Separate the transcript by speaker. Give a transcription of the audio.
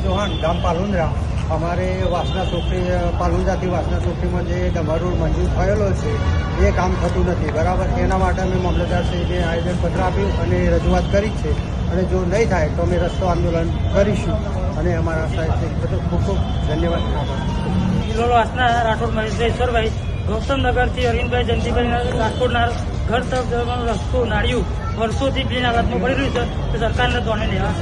Speaker 1: ચૌહાણ, ગામ પાલુંદ્રા. અમારે વાસના ચોકડી પાલુંદ્રાથી વાસના ચોકડીમાં જે ડમર રોડ મંજૂર થયેલો છે એ કામ થતું નથી, બરાબર. એના માટે અમે મામલતદારશ્રીને આવેદનપત્ર આપ્યું અને રજૂઆત કરી છે. અને જો નહીં થાય તો અમે રસ્તો આંદોલન કરીશું. અને અમારા સાહેબ બધો ખૂબ ખૂબ ધન્યવાદ.
Speaker 2: વાસના રાઠોડ મહેશ્વરભાઈ, ગૌતમનગરથી અરવિંદભાઈ જયંતિભાઈ રાજકોટના ઘર તરફ જવાનો રસ્તો નાળિયું વર્ષોથી ક્લીન હાલતમાં પડી રહ્યું છે, તો સરકારને ધોરણે લેવા